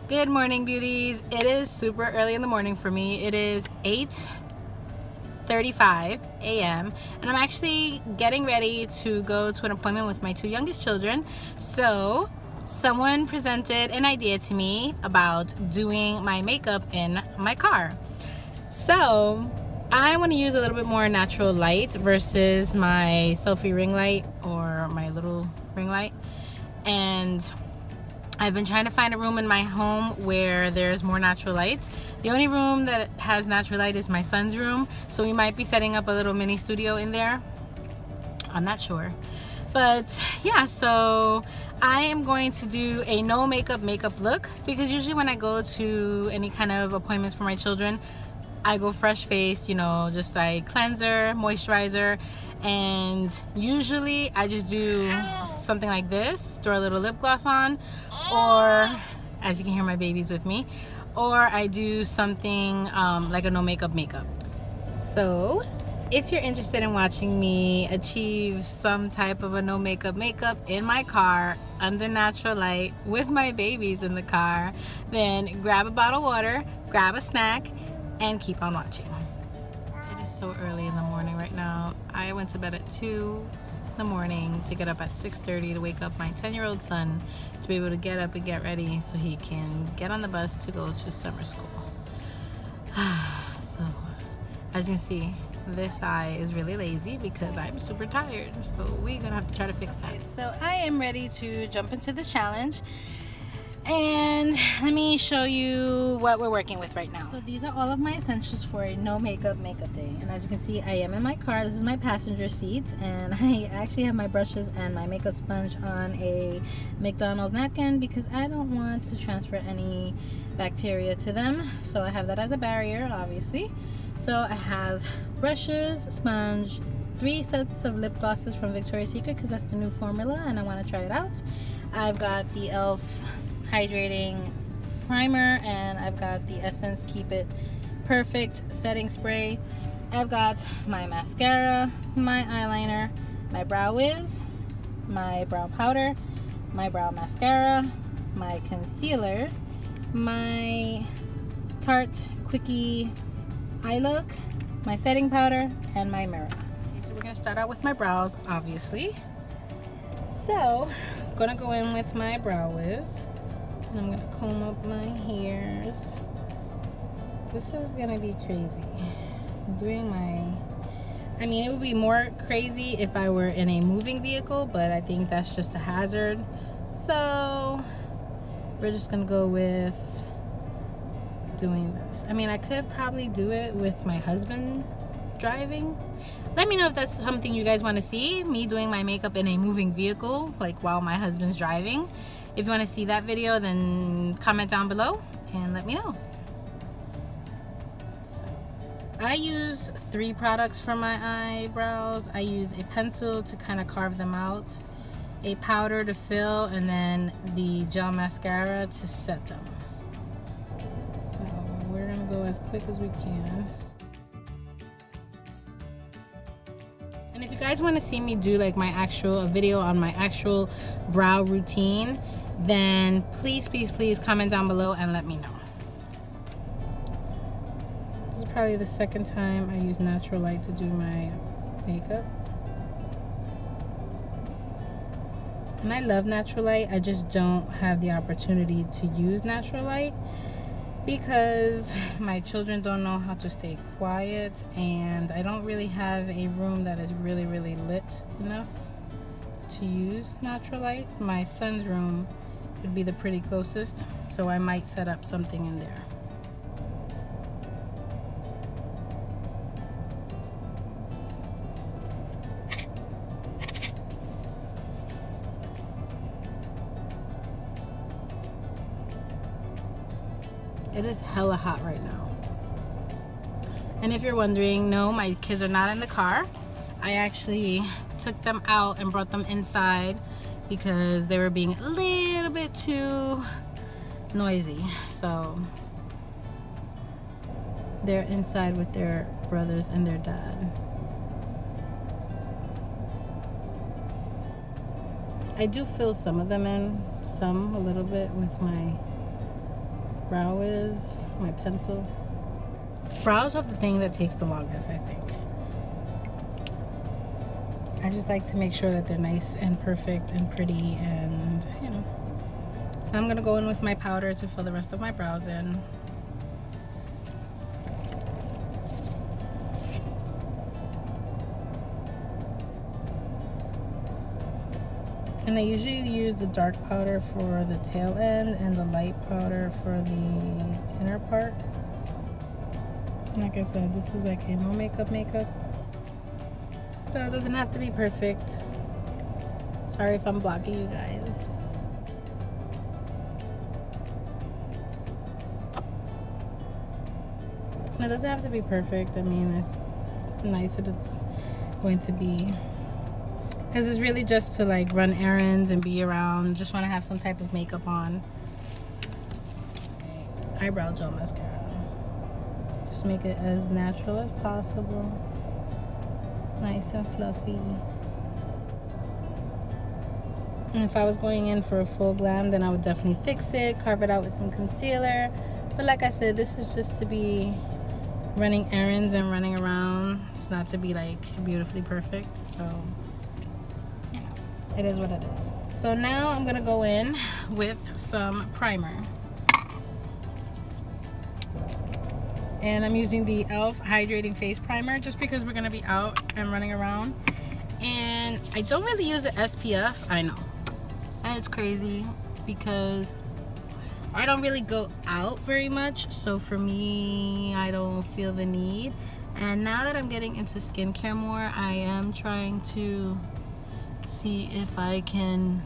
Good morning, beauties. It is super early in the morning for me. It is 8:35 a.m. and I'm actually getting ready to go to an appointment with my two youngest children. So someone presented an idea to me about doing my makeup in my car. So I want to use a little bit more natural light versus my selfie ring light or my little ring light. And I've been trying to find a room in my home where there's more natural light. The only room that has natural light is my son's room, so we might be setting up a little mini studio in there. I'm not sure. But yeah, so I am going to do a no makeup look, because usually when I go to any kind of appointments for my children, I go fresh face, you know, just like cleanser, moisturizer, and usually I just do something like this, throw a little lip gloss on, or as you can hear, my baby's with me, or I do something like a no makeup. So if you're interested in watching me achieve some type of a no makeup in my car under natural light with my babies in the car, then grab a bottle of water, grab a snack, and keep on watching. It is so early in the morning right now. I went to bed at 2 in the morning to get up at 6:30 to wake up my 10-year-old son to be able to get up and get ready so he can get on the bus to go to summer school. So as you can see, this eye is really lazy because I'm super tired, so we're gonna have to try to fix that. So I am ready to jump into this challenge, and let me show you what we're working with right now. So these are all of my essentials for a no makeup day, and as you can see, I am in my car. This is my passenger seat, and I actually have my brushes and my makeup sponge on a McDonald's napkin because I don't want to transfer any bacteria to them, so I have that as a barrier, obviously. So I have brushes, sponge, 3 sets of lip glosses from Victoria's Secret because that's the new formula and I want to try it out. I've got the e.l.f. hydrating primer, and I've got the Essence Keep It Perfect setting spray. I've got my mascara, my eyeliner, my brow wiz, my brow powder, my brow mascara, my concealer, my Tarte Quickie eye look, my setting powder, and my mirror. Okay, so we're gonna start out with my brows, obviously. So I'm gonna go in with my brow wiz, and I'm gonna comb up my hairs. This is gonna be crazy. I'm doing I mean, it would be more crazy if I were in a moving vehicle, but I think that's just a hazard. So we're just gonna go with doing this. I mean, I could probably do it with my husband driving. Let me know if that's something you guys want to see, me doing my makeup in a moving vehicle, like while my husband's driving. If you want to see that video, then comment down below and let me know. So, I use 3 products for my eyebrows. I use a pencil to kind of carve them out, a powder to fill, and then the gel mascara to set them. We're gonna go as quick as we can. And if you guys want to see me do like a video on my actual brow routine, then please comment down below and let me know. This is probably the second time I use natural light to do my makeup. And I love natural light. I just don't have the opportunity to use natural light because my children don't know how to stay quiet, and I don't really have a room that is really lit enough to use natural light. My son's room would be the pretty closest, so I might set up something in there. It is hella hot right now. And if you're wondering, no, my kids are not in the car. I actually took them out and brought them inside because they were being a little bit too noisy. So they're inside with their brothers and their dad. I do fill some of them in, some a little bit with my brow is, my pencil. Brows are the thing that takes the longest, I think. I just like to make sure that they're nice and perfect and pretty, and you know. I'm gonna go in with my powder to fill the rest of my brows in. And I usually use the dark powder for the tail end and the light powder for the inner part. Like I said, this is like a no makeup. So it doesn't have to be perfect. Sorry if I'm blocking you guys. It doesn't have to be perfect. I mean, it's nice that it's going to be, because it's really just to like run errands and be around. Just want to have some type of makeup on. Eyebrow gel mascara. Just make it as natural as possible. Nice and fluffy. And if I was going in for a full glam, then I would definitely fix it, carve it out with some concealer. But like I said, this is just to be running errands and running around. It's not to be like beautifully perfect. So you know, it is what it is. So now I'm gonna go in with some primer. And I'm using the e.l.f. Hydrating Face Primer just because we're gonna be out and running around. And I don't really use the SPF, I know. And it's crazy because I don't really go out very much. So for me, I don't feel the need. And now that I'm getting into skincare more, I am trying to see if I can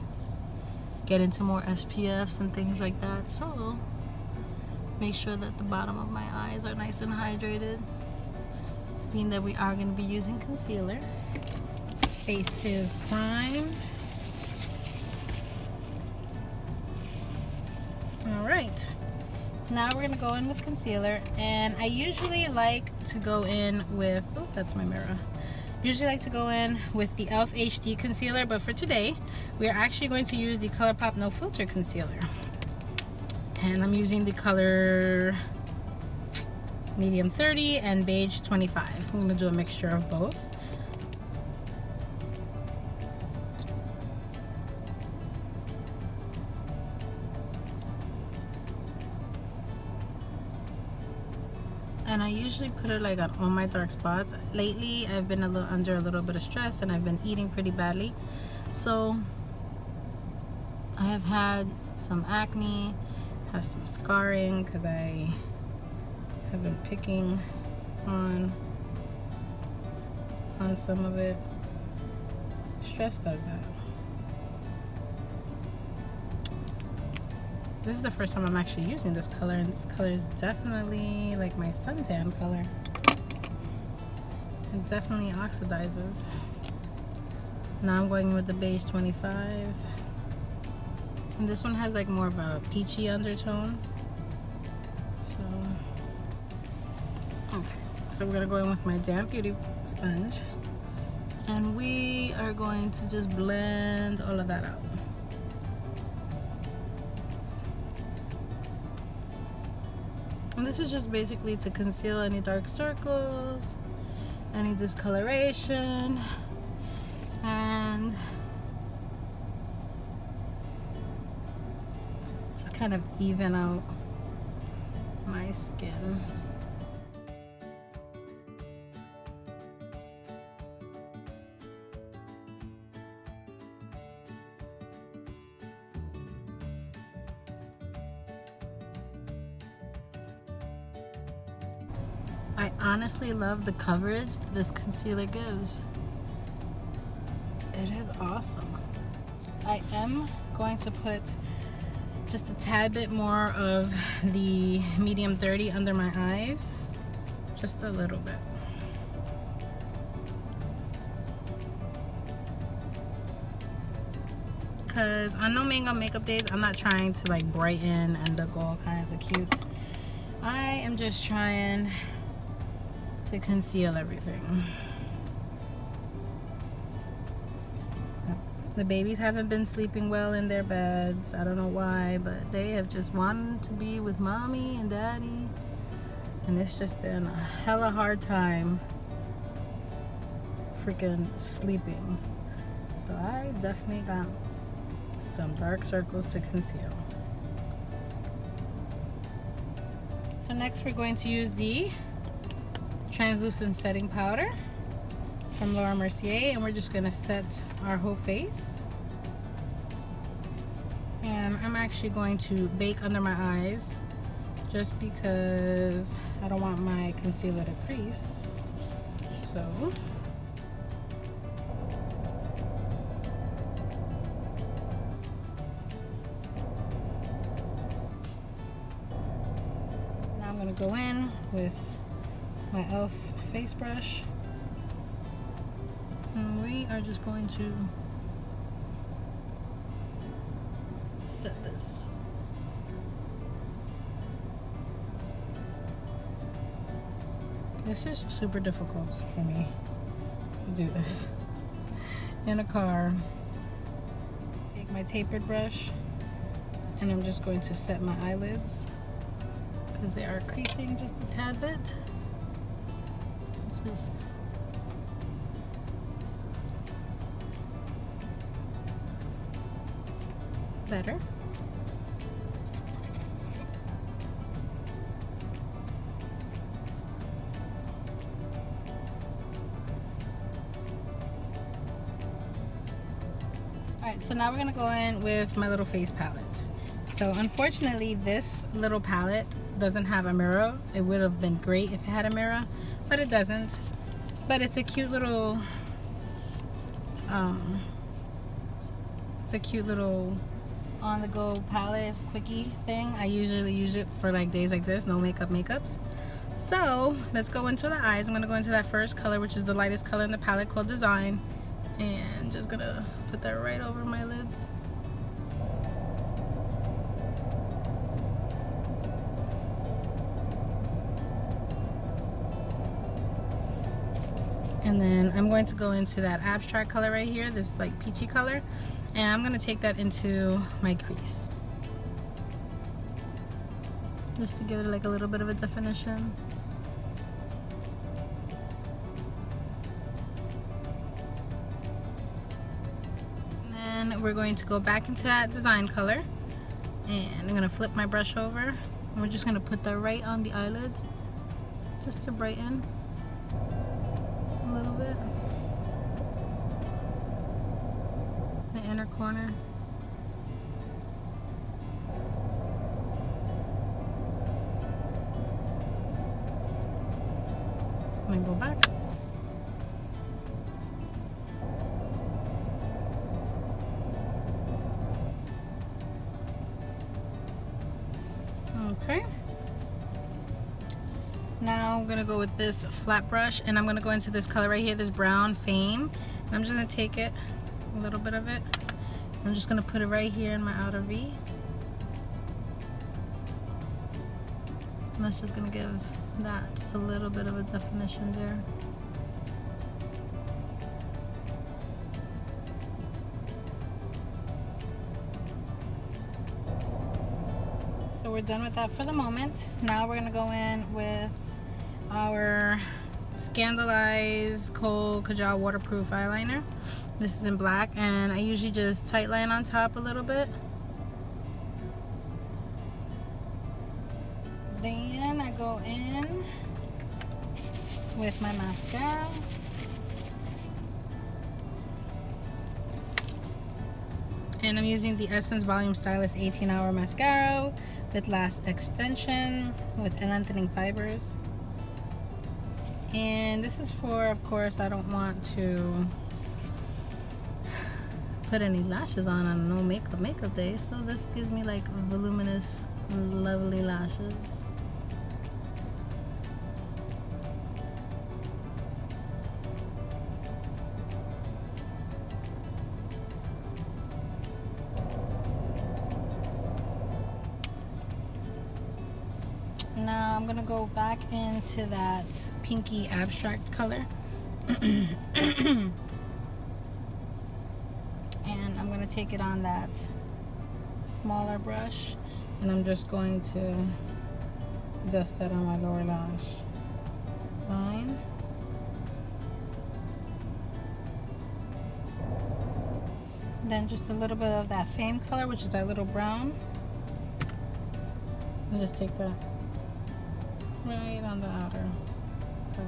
get into more SPFs and things like that. So make sure that the bottom of my eyes are nice and hydrated, being that we are going to be using concealer. Face is primed. Alright, now we're going to go in with concealer, and I usually like to go in with, oh, that's my mirror. Usually like to go in with the e.l.f. HD concealer, but for today we are actually going to use the ColourPop No Filter concealer. And I'm using the color medium 30 and beige 25. I'm going to do a mixture of both. And I usually put it like on all my dark spots. Lately I've been under a little bit of stress, and I've been eating pretty badly. So I have had some acne, have some scarring because I have been picking on some of it. Stress does that. This is the first time I'm actually using this color, and this color is definitely like my suntan color. It definitely oxidizes. Now I'm going with the beige 25. And this one has like more of a peachy undertone. So, okay. So we're gonna go in with my damp beauty sponge. And we are going to just blend all of that out. And this is just basically to conceal any dark circles, any discoloration, and just kind of even out my skin. I honestly love the coverage this concealer gives. It is awesome. I am going to put just a tad bit more of the medium 30 under my eyes. Just a little bit. Because on no makeup days, I'm not trying to like brighten and look all kinds of cute. I am just trying to conceal everything. The babies haven't been sleeping well in their beds. I don't know why, but they have just wanted to be with mommy and daddy. And it's just been a hella hard time freaking sleeping. So I definitely got some dark circles to conceal. So next we're going to use the translucent setting powder from Laura Mercier, and we're just going to set our whole face. And I'm actually going to bake under my eyes just because I don't want my concealer to crease. So now I'm going to go in with my e.l.f. face brush, and we are just going to set this. This is super difficult for me to do this in a car. Take my tapered brush and I'm just going to set my eyelids because they are creasing just a tad bit. Just better. Alright, so now we're going to go in with my little face palette. So unfortunately this little palette doesn't have a mirror. It would have been great if it had a mirror, but it doesn't. But it's a cute little on-the-go palette quickie thing. I usually use it for like days like this, no makeups. So let's go into the eyes. I'm going to go into that first color, which is the lightest color in the palette, called Design, and just gonna put that right over my lids. And then I'm going to go into that abstract color right here, this like peachy color, and I'm going to take that into my crease just to give it like a little bit of a definition. And then we're going to go back into that Design color, and I'm going to flip my brush over, and we're just going to put that right on the eyelids just to brighten a little bit. The inner corner. And then go back. Okay. Now I'm gonna go with this flat brush, and I'm gonna go into this color right here, this brown Fame. And I'm just gonna take it, a little bit of it. I'm just gonna put it right here in my outer V. And that's just gonna give that a little bit of a definition there. So we're done with that for the moment. Now we're gonna go in with our Scandalize Kohl Kajal Waterproof Eyeliner. This is in black, and I usually just tight line on top a little bit. Then I go in with my mascara. And I'm using the Essence Volume Stylist 18-Hour Mascara with Lash Extension with lengthening fibers. And this is for, of course, I don't want to put any lashes on a no makeup day. So this gives me like voluminous, lovely lashes. Now I'm gonna go back into that pinky abstract color and take it on that smaller brush, and I'm just going to dust that on my lower lash line. Then just a little bit of that Fame color, which is that little brown, and just take that right on the outer color.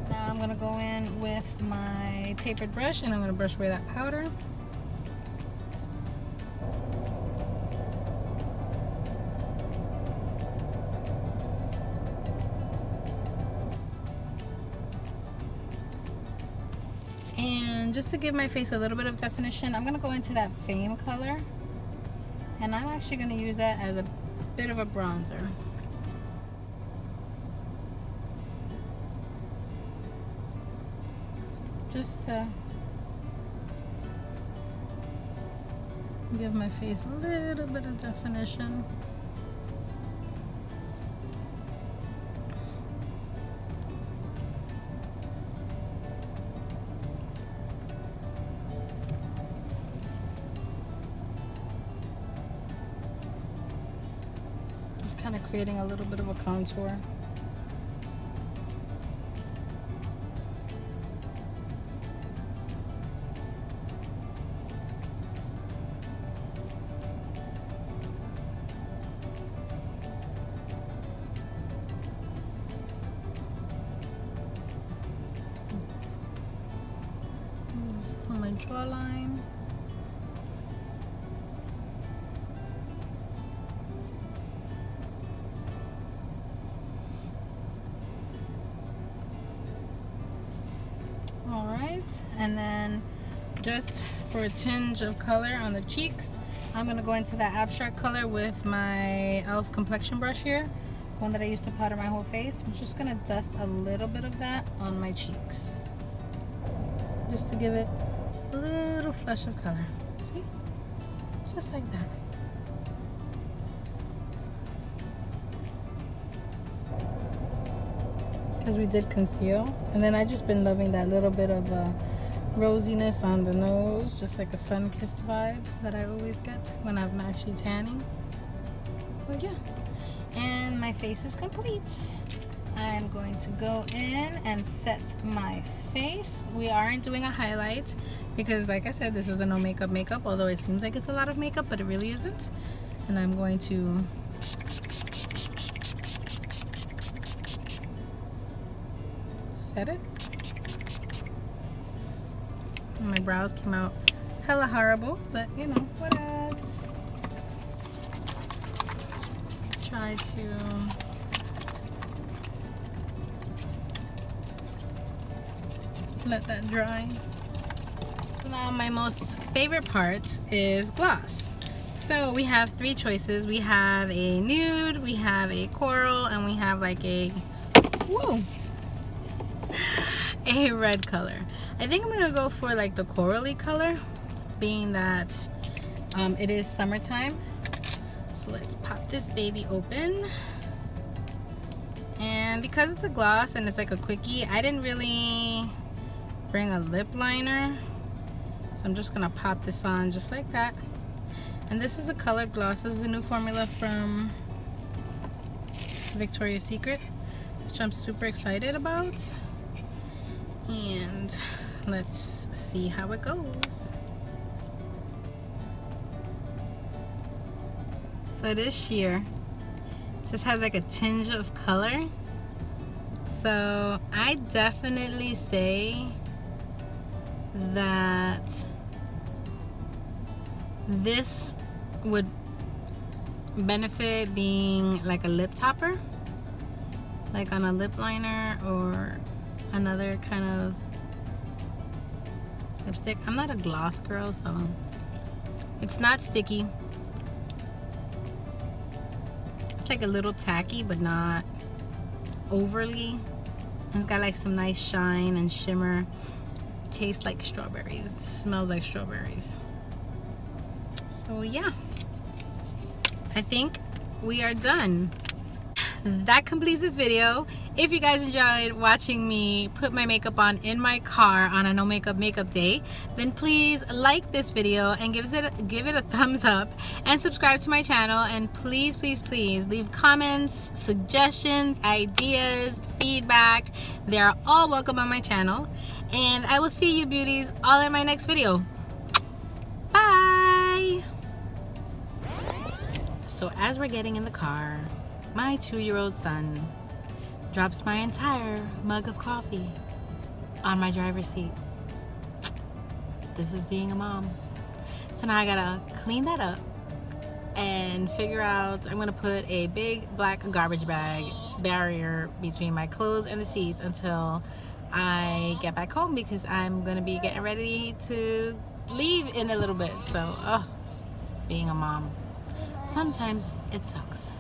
Now I'm gonna go in with my tapered brush, and I'm gonna brush away that powder. And just to give my face a little bit of definition, I'm going to go into that Fame color, and I'm actually going to use that as a bit of a bronzer. Just to give my face a little bit of definition. Kind of creating a little bit of a contour. On my jawline. And then just for a tinge of color on the cheeks, I'm going to go into that abstract color with my e.l.f. complexion brush here, one that I used to powder my whole face. I'm just going to dust a little bit of that on my cheeks, just to give it a little flush of color. See? Just like that. Because we did conceal. And then I just been loving that little bit of rosiness on the nose, just like a sun-kissed vibe that I always get when I'm actually tanning. So yeah, and my face is complete. I'm going to go in and set my face. We aren't doing a highlight because, like I said, this is a no makeup, although it seems like it's a lot of makeup, but it really isn't. And I'm going to set it. My brows came out hella horrible, but you know, whatevs. Try to let that dry. So now my most favorite part is gloss. So we have three choices. We have a nude, we have a coral, and we have like a red color. I think I'm gonna go for like the corally color, being that it is summertime. So let's pop this baby open. And because it's a gloss and it's like a quickie, I didn't really bring a lip liner, so I'm just gonna pop this on just like that. And this is a colored gloss. This is a new formula from Victoria's Secret, which I'm super excited about. And let's see how it goes. So it is sheer. It just has like a tinge of color. So I definitely say that this would benefit being like a lip topper, like on a lip liner or another kind of lipstick. I'm not a gloss girl, so it's not sticky. It's like a little tacky, but not overly. And it's got like some nice shine and shimmer. It tastes like strawberries. It smells like strawberries. So yeah, I think we are done. That completes this video. If you guys enjoyed watching me put my makeup on in my car on a no makeup day, then please like this video and give it a thumbs up and subscribe to my channel, and please leave comments, suggestions, ideas, feedback. They are all welcome on my channel, and I will see you beauties all in my next video. Bye. So as we're getting in the car, my 2-year-old son drops my entire mug of coffee on my driver's seat. This is being a mom. So now I gotta clean that up and figure out, I'm gonna put a big black garbage bag barrier between my clothes and the seats until I get back home, because I'm gonna be getting ready to leave in a little bit. So, being a mom, sometimes it sucks.